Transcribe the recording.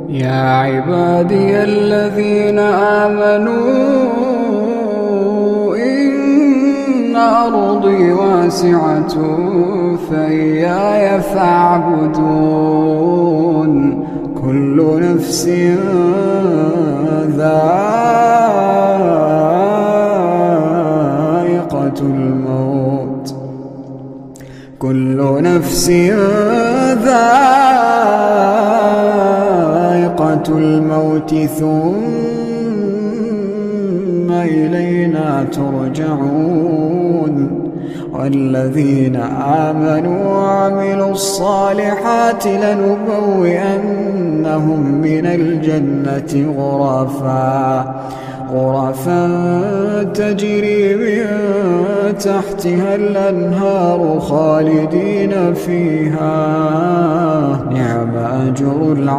يا عبادي الذين آمنوا إن أرضي واسعة فإياي فاعبدون. كل نفس ذائقة الموت، كل نفس ذائقة الموت ثم إلينا ترجعون. والذين آمنوا وعملوا الصالحات لنبوئنهم من الجنة غرفا تجري من تحتها الأنهار خالدين فيها، نعم أجر العاملين.